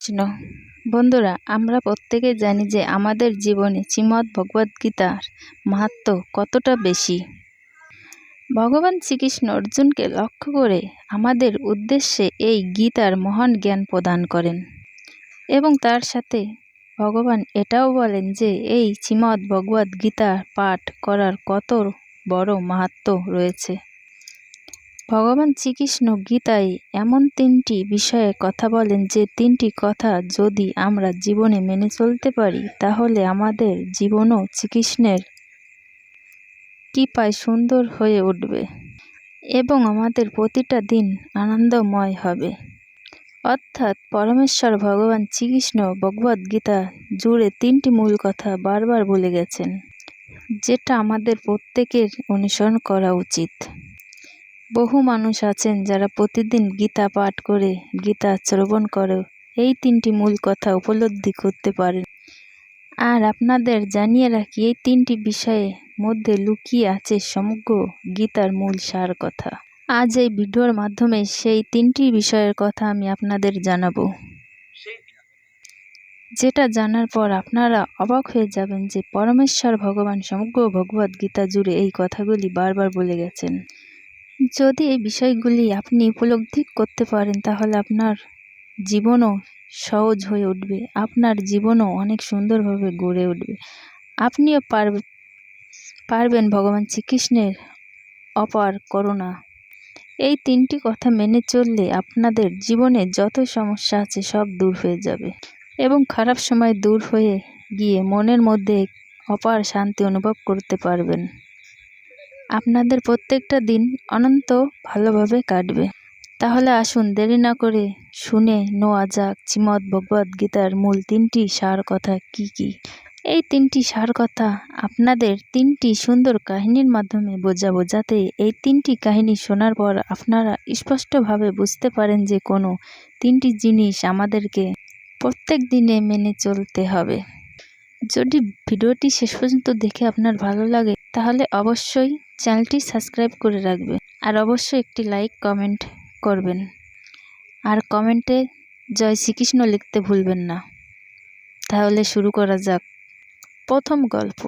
কৃষ্ণ। বন্ধুরা, আমরা প্রত্যেকে জানি যে আমাদের জীবনে শ্রীমদ্ ভগবদ্গীতার মাহাত্ম্য কতটা বেশি। ভগবান শ্রীকৃষ্ণ অর্জুনকে লক্ষ্য করে আমাদের উদ্দেশ্যে এই গীতার মহান জ্ঞান প্রদান করেন এবং তার সাথে ভগবান এটাও বলেন যে এই শ্রীমদ্ ভগবদ্গীতা পাঠ করার কত বড় মাহাত্ম্য রয়েছে। ভগবান শ্রীকৃষ্ণ গীতায় এমন 3টি বিষয়ে কথা বলেন যে 3টি কথা যদি আমরা জীবনে মেনে চলতে পারি তাহলে আমাদের জীবনও শ্রীকৃষ্ণের কৃপায় সুন্দর হয়ে উঠবে এবং আমাদের প্রতিটা দিন আনন্দময় হবে। অর্থাৎ পরমেশ্বর ভগবান শ্রীকৃষ্ণ ভগবদ্গীতা জুড়ে 3টি মূল কথা বারবার বলে গেছেন, যেটা আমাদের প্রত্যেকের অনুসরণ করা উচিত। বহু মানুষ আছেন যারা প্রতিদিন গীতা পাঠ করে, গীতা শ্রবণ করে এই 3টি মূল কথা উপলব্ধি করতে পারেন। আর আপনাদের জানিয়ে রাখি, এই 3টি বিষয়ের মধ্যে লুকিয়ে আছে সমগ্র গীতার মূল সার কথা। আজ এই ভিডিওর মাধ্যমে সেই 3টি বিষয়ের কথা আমি আপনাদের জানাবো, যেটা জানার পর আপনারা অবাক হয়ে যাবেন যে পরমেশ্বর ভগবান সমগ্র ভগবদ্গীতা জুড়ে এই কথাগুলি বারবার বলে গেছেন। যদি এই বিষয়গুলি আপনি উপলব্ধি করতে পারেন তাহলে আপনার জীবনও সহজ হয়ে উঠবে, আপনার জীবনও অনেক সুন্দরভাবে গড়ে উঠবে। আপনিও পারবেন ভগবান শ্রীকৃষ্ণের অপার করুণা। এই 3টি কথা মেনে চললে আপনাদের জীবনে যত সমস্যা আছে সব দূর হয়ে যাবে এবং খারাপ সময় দূর হয়ে গিয়ে মনের মধ্যে অপার শান্তি অনুভব করতে পারবেন। আপনাদের প্রত্যেকটা দিন অনন্ত ভালোভাবে কাটবে। তাহলে আসুন দেরি না করে শুনে নেওয়া যাক শ্রীমদ্ ভগবদ্গীতার মূল 3টি সার কথা কি কি। এই 3টি সার কথা আপনাদের 3টি সুন্দর কাহিনীর মাধ্যমে বোঝাবো, যাতে এই 3টি কাহিনী শোনার পর আপনারা স্পষ্টভাবে বুঝতে পারেন যে কোনো 3টি জিনিস আমাদেরকে প্রত্যেক দিনে মেনে চলতে হবে। যদি ভিডিওটি শেষ পর্যন্ত দেখে আপনার ভালো লাগে তাহলে অবশ্যই চ্যানেলটি সাবস্ক্রাইব করে রাখবে আর অবশ্যই একটি লাইক কমেন্ট করবেন আর কমেন্টে জয় শ্রীকৃষ্ণ লিখতে ভুলবেন না। তাহলে শুরু করা যাক। প্রথম গল্প।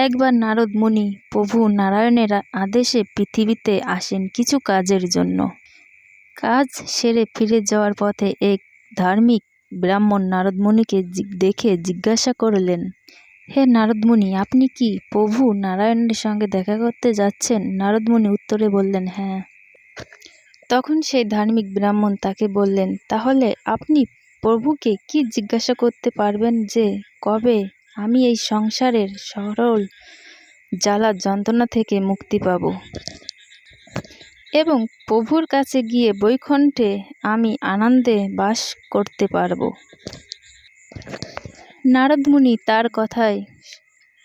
একবার নারদ মুনি প্রভু নারায়ণের আদেশে পৃথিবীতে আসেন কিছু কাজের জন্য। কাজ সেরে ফিরে যাওয়ার পথে এক ধার্মিক ব্রাহ্মণ নারদ মুনিকে দেখে জিজ্ঞাসা করলেন, হে নারদ মুনি, আপনি কি প্রভু নারায়ণের সঙ্গে দেখা করতে যাচ্ছেন? নারদ মুনি উত্তরে বললেন, হ্যাঁ। তখন সেই ধার্মিক ব্রাহ্মণ তাকে বললেন, তাহলে আপনি প্রভুকে কি জিজ্ঞাসা করতে পারবেন যে কবে আমি এই সংসারের সরল জ্বালা যন্ত্রণা থেকে মুক্তি পাব এবং প্রভুর কাছে গিয়ে বৈকুণ্ঠে আমি আনন্দে বাস করতে পারব। নারদ মুনি তার কথায়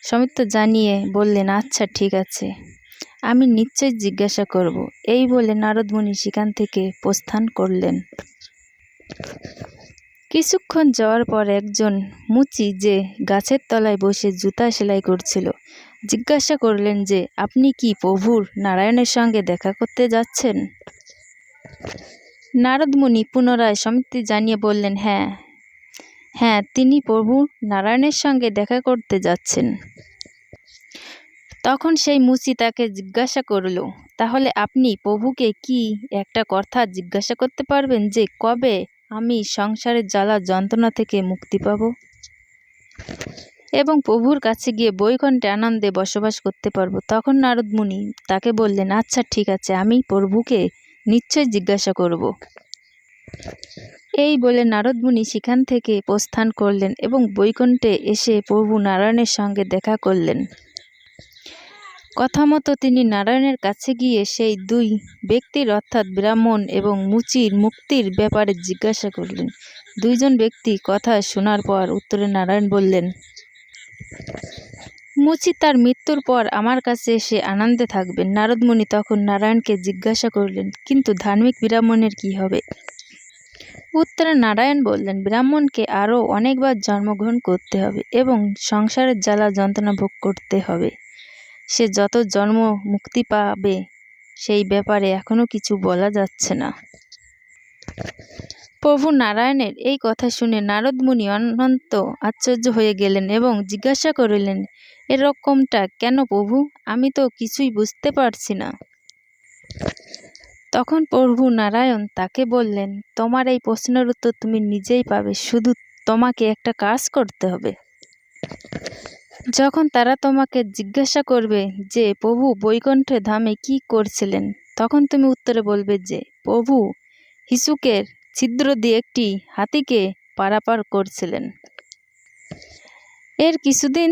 সম্মতি জানিয়ে বললেন, আচ্ছা ঠিক আছে, আমি নিশ্চয় জিজ্ঞাসা করব। এই বলে নারদ মুনি সেখান থেকে প্রস্থান করলেন। কিছুক্ষণ যাওয়ার পর একজন মুচি যে গাছের তলায় বসে জুতা সেলাই করছিল জিজ্ঞাসা করলেন যে আপনি কি প্রভুর নারায়ণের সঙ্গে দেখা করতে যাচ্ছেন? নারদ মুনি পুনরায় সম্মতি জানিয়ে বললেন, হ্যাঁ হ্যাঁ, তিনি প্রভু নারায়ণের সঙ্গে দেখা করতে যাচ্ছেন। তখন সেই মুচি তাকে জিজ্ঞাসা করল, তাহলে আপনি প্রভুকে কি একটা কথা জিজ্ঞাসা করতে পারবেন যে কবে আমি সংসারের জ্বালা যন্ত্রণা থেকে মুক্তি পাব এবং প্রভুর কাছে গিয়ে বৈকুণ্ঠে আনন্দে বসবাস করতে পারবো? তখন নারদ মুনি তাকে বললেন, আচ্ছা ঠিক আছে, আমি প্রভুকে নিশ্চয় জিজ্ঞাসা করব। এই বলে নারদ মুনি সেখান থেকে প্রস্থান করলেন এবং বৈকুণ্ঠে এসে প্রভু নারায়ণের সঙ্গে দেখা করলেন। কথা মতো তিনি নারায়ণের কাছে গিয়ে সেই দুই ব্যক্তির অর্থাৎ ব্রাহ্মণ এবং মুচির মুক্তির ব্যাপারে জিজ্ঞাসা করলেন। দুইজন ব্যক্তি কথা শোনার পর উত্তরে নারায়ণ বললেন, মুচি তার মৃত্যুর পর আমার কাছে এসে আনন্দে থাকবেন। নারদ মুনি তখন নারায়ণকে জিজ্ঞাসা করলেন, কিন্তু ধার্মিক ব্রাহ্মণের কি হবে? উত্তরে নারায়ণ বললেন, ব্রাহ্মণকে আরও অনেকবার জন্মগ্রহণ করতে হবে এবং সংসারের জ্বালা যন্ত্রণা ভোগ করতে হবে। সে যত জন্ম মুক্তি পাবে সেই ব্যাপারে এখনো কিছু বলা যাচ্ছে না। প্রভু নারায়ণের এই কথা শুনে নারদ মুনি অনন্ত আশ্চর্য হয়ে গেলেন এবং জিজ্ঞাসা করিলেন, এরকমটা কেন প্রভু? আমি তো কিছুই বুঝতে পারছি না। তখন প্রভু নারায়ণ তাকে বললেন, তোমার এই প্রশ্নের উত্তর তুমি নিজেই পাবে, শুধু তোমাকে একটা কাজ করতে হবে। যখন তারা তোমাকে জিজ্ঞাসা করবে যে প্রভু বৈকুণ্ঠ ধামে কি করছিলেন, তখন তুমি উত্তরে বলবে যে প্রভু হিসুকের ছিদ্র দিয়ে একটি হাতিকে পারাপার করছিলেন। এর কিছুদিন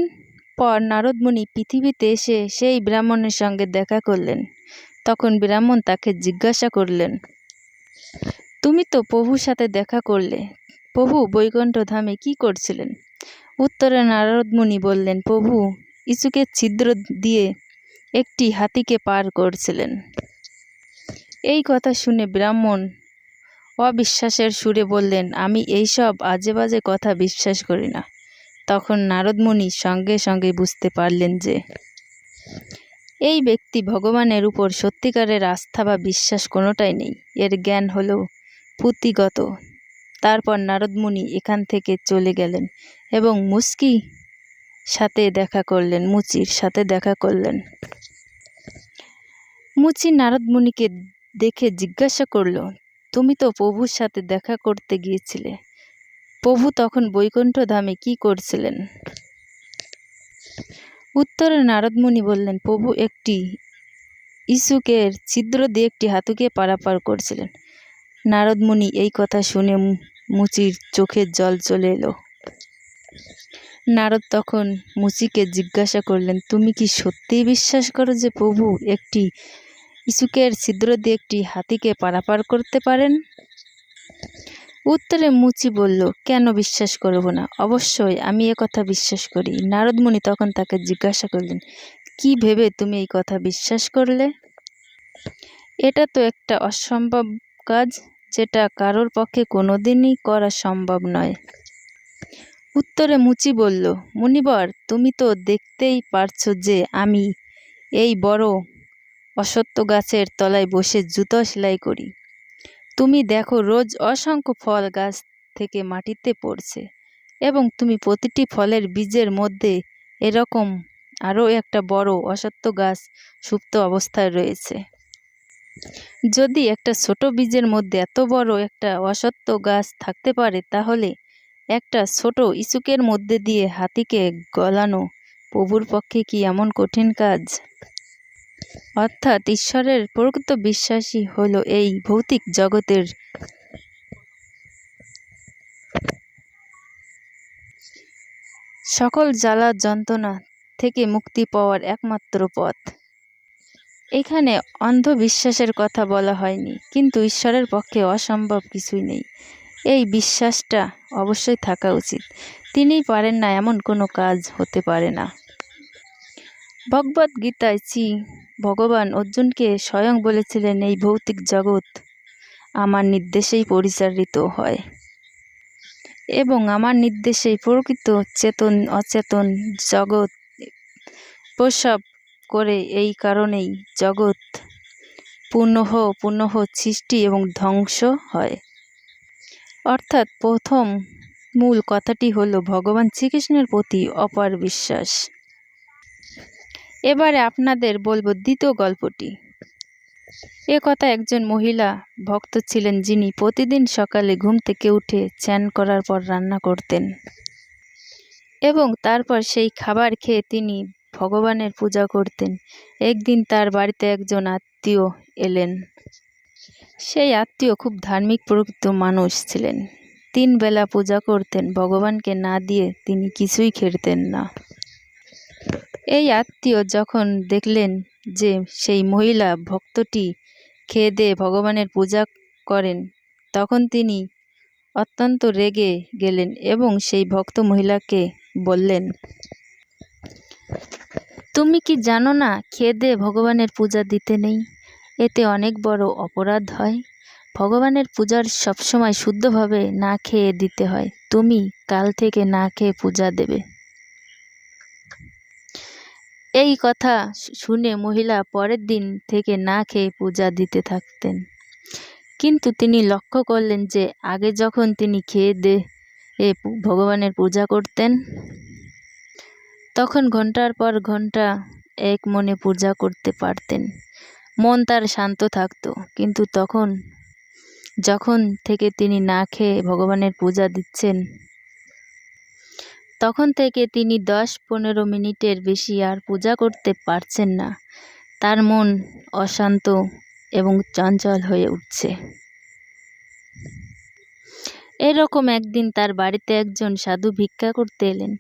পর নারদ মুনি পৃথিবীতে এসে সেই ব্রাহ্মণের সঙ্গে দেখা করলেন। তখন ব্রাহ্মণ তাকে জিজ্ঞাসা করলেন, তুমি তো প্রভুর সাথে দেখা করলে, প্রভু বৈকুণ্ঠ ধামে কি করছিলেন? উত্তরে নারদ মুনি বললেন, প্রভু ইসুকের ছিদ্র দিয়ে একটি হাতিকে পার করছিলেন। এই কথা শুনে ব্রাহ্মণ অবিশ্বাসের সুরে বললেন, আমি এইসব আজে বাজে কথা বিশ্বাস করি না। তখন নারদ মুনি সঙ্গে সঙ্গে বুঝতে পারলেন যে এই ব্যক্তি ভগবানের উপর সত্যিকারের আস্থা বা বিশ্বাস কোনোটাই নেই, এর জ্ঞান হলো পুঁথিগত। তারপর নারদ মুনি এখান থেকে চলে গেলেন এবং মুচির সাথে দেখা করলেন। মুচি নারদ মুনিকে দেখে জিজ্ঞাসা করল, তুমি তো প্রভুর সাথে দেখা করতে গিয়েছিলে, প্রভু তখন বৈকুণ্ঠ ধামে কি করছিলেন? উত্তরে নারদ মুনি বললেন, প্রভু একটি ইসুকের ছিদ্র দিয়ে একটি হাতিকে পারাপার করছিলেন। নারদ মুনি এই কথা শুনে মুচির চোখের জল চলে এলো। নারদ তখন মুচিকে জিজ্ঞাসা করলেন, তুমি কি সত্যিই বিশ্বাস করো যে প্রভু একটি ইসুকের ছিদ্র দিয়ে একটি হাতিকে পারাপার করতে পারেন? উত্তরে মুচি বলল, কেন বিশ্বাস করব না, অবশ্যই আমি কথা বিশ্বাস করি। নারদ মুনি তখন তাকে জিজ্ঞাসা করলেন, কি ভেবে তুমি এই কথা বিশ্বাস করলে? এটা তো একটা অসম্ভব কাজ, যেটা কারোর পক্ষে কোনোদিনই করা সম্ভব নয়। উত্তরে মুচি বলল, মুনিবর, তুমি তো দেখতেই পারছো যে আমি এই বড় অশ্বত্থ গাছের তলায় বসে জুতো সেলাই করি। তুমি দেখো রোজ অসংখ্য ফল গাছ থেকে মাটিতে পড়ছে এবং তুমি প্রতিটি ফলের বীজের মধ্যে এরকম আরও একটা বড় অশ্বত্থ গাছ সুপ্ত অবস্থায় রয়েছে। যদি একটা ছোট বীজের মধ্যে এত বড় একটা অশ্বত্থ গাছ থাকতে পারে, তাহলে একটা ছোট ইসুকের মধ্যে দিয়ে হাতিকে গলানো প্রভুর পক্ষে কি এমন কঠিন কাজ? অর্থাৎ ঈশ্বরের প্রকৃত বিশ্বাসী হলো এই ভৌতিক জগতের সকল জ্বালা যন্ত্রণা থেকে মুক্তি পাওয়ার একমাত্র পথ। এখানে অন্ধবিশ্বাসের কথা বলা হয়নি, কিন্তু ঈশ্বরের পক্ষে অসম্ভব কিছুই নেই, এই বিশ্বাসটা অবশ্যই থাকা উচিত। তিনিই পারেন না এমন কোনো কাজ হতে পারে না। ভগবদ গীতায় শ্রী ভগবান অর্জুনকে স্বয়ং বলেছিলেন, এই ভৌতিক জগৎ আমার নির্দেশেই পরিচালিত হয় এবং আমার নির্দেশেই প্রকৃত চেতন অচেতন জগৎ প্রসব করে। এই কারণেই জগৎ পুনঃ পুনঃ সৃষ্টি এবং ধ্বংস হয়। অর্থাৎ প্রথম মূল কথাটি হলো ভগবান শ্রীকৃষ্ণের প্রতি অপার বিশ্বাস। এবারে আপনাদের বলবো দ্বিতীয় গল্পটি। এ কথা একজন মহিলা ভক্ত ছিলেন, যিনি প্রতিদিন সকালে ঘুম থেকে উঠে স্নান করার পর রান্না করতেন এবং তারপর সেই খাবার খেয়ে তিনি ভগবানের পূজা করতেন। একদিন তার বাড়িতে একজন আত্মীয় এলেন। সেই আত্মীয় খুব ধার্মিক প্রকৃত মানুষ ছিলেন। 3 বেলা পূজা করতেন, ভগবানকে না দিয়ে তিনি কিছুই খেতেন না। এই আত্মীয় যখন দেখলেন যে সেই মহিলা ভক্তটি খেয়ে দিয়ে ভগবানের পূজা করেন, তখন তিনি অত্যন্ত রেগে গেলেন এবং সেই ভক্ত মহিলাকে বললেন, তুমি কি জানো না খেয়ে দিয়ে ভগবানের পূজা দিতে নেই? এতে অনেক বড় অপরাধ হয়। ভগবানের পূজার সবসময় শুদ্ধভাবে না খেয়ে দিতে হয়। তুমি কাল থেকে না খেয়ে পূজা দেবে। এই কথা শুনে মহিলা পরের দিন থেকে না খেয়ে পূজা দিতে থাকতেন। কিন্তু তিনি লক্ষ্য করলেন যে আগে যখন তিনি খেয়ে দিয়ে ভগবানের পূজা করতেন, তখন ঘন্টার পর ঘন্টা এক মনে পূজা করতে পারতেন, মন তার শান্ত থাকতো। কিন্তু যখন থেকে তিনি না খেয়ে ভগবানের পূজা দিচ্ছেন, তখন থেকে তিনি 10-15 মিনিটের বেশি আর পূজা করতে পারছেন না। তার মন অশান্ত এবং চঞ্চল হয়ে উঠছে। এরকম একদিন তার বাড়িতে একজন সাধু ভিক্ষা করতে এলেন।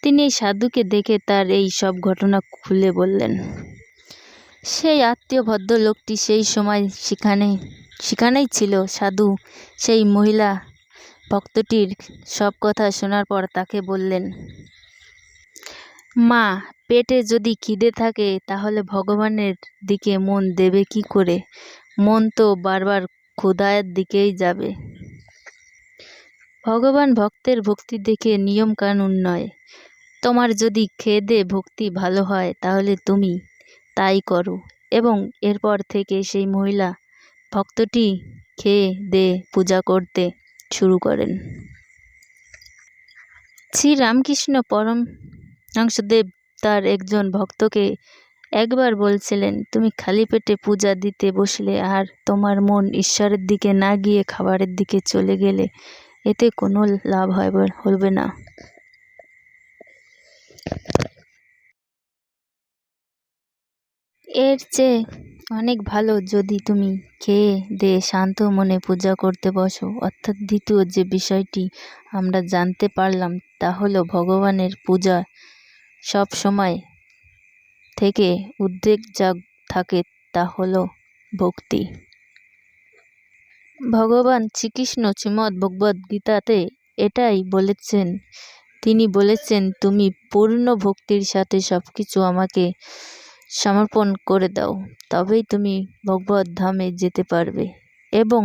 তিনি এই সাধুকে দেখে তার এই সব ঘটনা খুলে বললেন। সেই আত্মীয় ভদ্রলোকটি সেই সময় সেখানেই ছিল। সাধু সেই মহিলা ভক্তটির সব কথা শোনার পর তাকে বললেন, মা, পেটে যদি খিদে থাকে তাহলে ভগবানের দিকে মন দেবে কি করে? মন তো বারবার ক্ষুধার দিকেই যাবে। ভগবান ভক্তের ভক্তি দেখে নিয়ম কানুন নয়। তোমার যদি খেয়ে ভক্তি ভালো হয় তাহলে তুমি তাই করো। এবং এরপর থেকে সেই মহিলা ভক্তটি খেয়ে পূজা করতে শুরু করেন। শ্রী রামকৃষ্ণ পরমহংসদেব তার একজন ভক্তকে একবার বলছিলেন, তুমি খালি পেটে পূজা দিতে বসলে আর তোমার মন ঈশ্বরের দিকে না গিয়ে খাবারের দিকে চলে গেলে এতে কোনো লাভ হবে না। এর চেয়ে অনেক ভালো যদি তুমি খেয়ে শান্ত মনে পূজা করতে বসো। অর্থাৎ দ্বিতীয় যে বিষয়টি আমরা জানতে পারলাম তা হলো ভগবানের পূজা সব সময় থেকে উদ্বেগ যা থাকে তা হলো ভক্তি। ভগবান শ্রীকৃষ্ণ শ্রীমদ্ ভগবদ্ গীতাতে এটাই বলেছেন। তিনি বলেছেন, তুমি পূর্ণ ভক্তির সাথে সবকিছু আমাকে সমর্পণ করে দাও, তবেই তুমি ভগবত ধামে যেতে পারবে এবং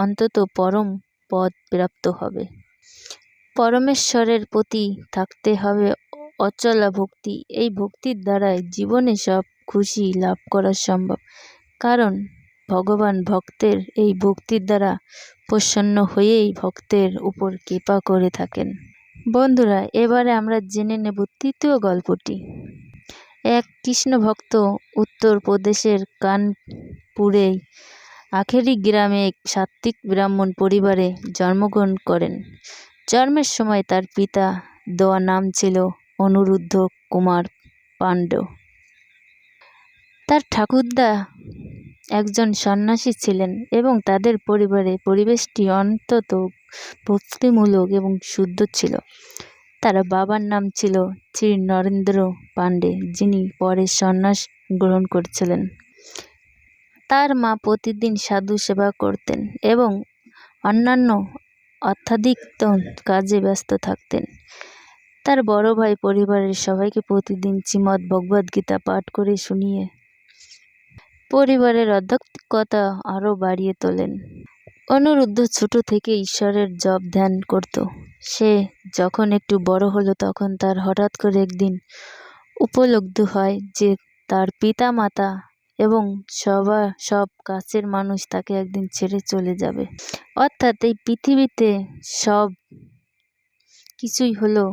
অন্তত পরম পদ প্রাপ্ত হবে। পরমেশ্বরের প্রতি থাকতে হবে অচলা ভক্তি। এই ভক্তির দ্বারাই জীবনে সব খুশি লাভ করা সম্ভব, কারণ ভগবান ভক্তের এই ভক্তির দ্বারা প্রসন্ন হয়েই ভক্তের উপর কৃপা করে থাকেন। বন্ধুরা, এবারে আমরা জেনে নেব তৃতীয় গল্পটি। এক কৃষ্ণ ভক্ত উত্তর প্রদেশের কানপুরে আখেরি গ্রামে এক সাত্ত্বিক ব্রাহ্মণ পরিবারে জন্মগ্রহণ করেন। জন্মের সময় তার পিতা দেওয়া নাম ছিল অনিরুদ্ধ কুমার পাণ্ড। তার ঠাকুরদা একজন সন্ন্যাসী ছিলেন এবং তাদের পরিবেশটি অত্যন্ত ভক্তিমূলক এবং শুদ্ধ ছিল। তার বাবার নাম ছিল শ্রী নরেন্দ্র পাণ্ডে, যিনি পরে সন্ন্যাস গ্রহণ করেছিলেন। তার মা প্রতিদিন সাধু সেবা করতেন এবং অন্যান্য আধ্যাত্মিক কাজে ব্যস্ত থাকতেন। তার বড় ভাই পরিবারের সবাইকে প্রতিদিন শ্রীমদ্ ভগবদ্ গীতা পাঠ করে শুনিয়ে পরিবারের আধ্যাত্মিকতা আরও বাড়িয়ে তোলেন। অনিরুদ্ধ ছোট থেকে ঈশ্বরের জপ ধ্যান করত। সে যখন একটু বড় হলো তখন তার হঠাৎ করে একদিন উপলব্ধি হয় যে তার পিতা মাতা এবং সব কাছের মানুষ তাকে একদিন ছেড়ে চলে যাবে। অর্থাৎ এই পৃথিবীতে সব কিছুই হলো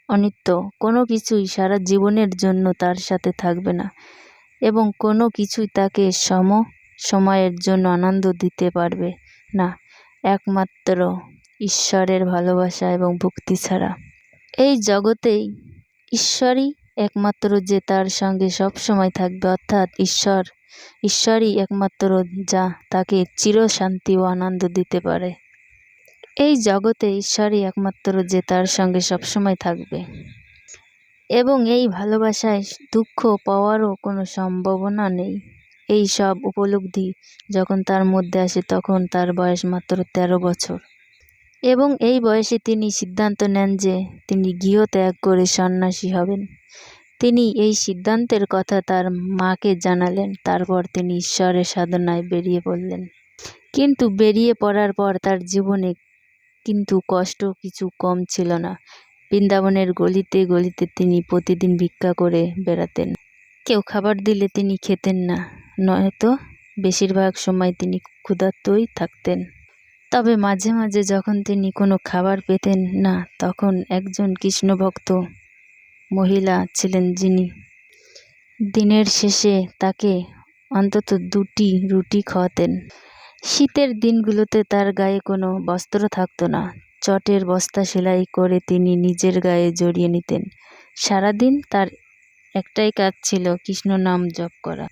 অনিত্য, কোনো কিছুই সারা জীবনের জন্য তার সাথে থাকবে না এবং কোনো কিছুই তাকে সময়ের জন্য আনন্দ দিতে পারবে না, একমাত্র ঈশ্বরের ভালোবাসা এবং ভক্তি ছাড়া। এই জগতেই ঈশ্বরই একমাত্র যে তার সঙ্গে সব সময় থাকবে, অর্থাৎ ঈশ্বরই একমাত্র যা তাকে চিরশান্তি ও আনন্দ দিতে পারে। এই জগতে ঈশ্বরই একমাত্র যে তার সঙ্গে সবসময় থাকবে এবং এই ভালোবাসায় দুঃখ পাওয়ারও কোনো সম্ভাবনা নেই। এই সব উপলব্ধি যখন তার মধ্যে আসে তখন তার বয়স মাত্র 13 বছর এবং এই বয়সে তিনি সিদ্ধান্ত নেন যে তিনি গৃহ ত্যাগ করে সন্ন্যাসী হবেন। তিনি এই সিদ্ধান্তের কথা তার মাকে জানালেন। তারপর তিনি ঈশ্বরের সাধনায় বেরিয়ে পড়লেন। কিন্তু বেরিয়ে পড়ার পর তার জীবনে কিন্তু কষ্ট কিছু কম ছিল না। বৃন্দাবনের গলিতে গলিতে তিনি প্রতিদিন ভিক্ষা করে বেড়াতেন। কেউ খাবার দিলে তিনি খেতেন না, নয়তো বেশিরভাগ সময় তিনি ক্ষুধার্তই থাকতেন। তবে মাঝে মাঝে যখন তিনি কোনো খাবার পেতেন না, তখন একজন কৃষ্ণভক্ত মহিলা ছিলেন যিনি দিনের শেষে তাকে অন্তত 2টি রুটি খাওয়াতেন। শীতের দিনগুলোতে তার গায়ে কোনো বস্ত্র থাকতো না। চটের বস্তা সেলাই করে তিনি নিজের গায়ে জড়িয়ে নিতেন। সারাদিন তার একটাই কাজ ছিল কৃষ্ণ নাম জপ করা।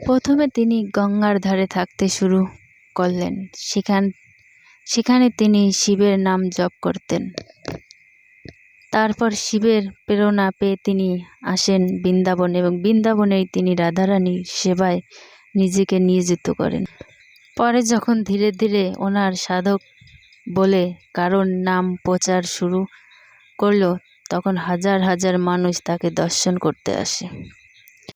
প্রথমে তিনি গঙ্গার ধারে থাকতে শুরু করলেন। সেখানে তিনি শিবের নাম জপ করতেন। তারপর শিবের প্রেরণা পেয়ে তিনি আসেন বৃন্দাবন এবং বৃন্দাবনেই তিনি রাধারানীর সেবায় নিজেকে নিয়োজিত করেন। পরে যখন ধীরে ধীরে ওনার সাধক বলে কারণ নাম প্রচার শুরু করলো, তখন হাজার হাজার মানুষ তাকে দর্শন করতে আসে।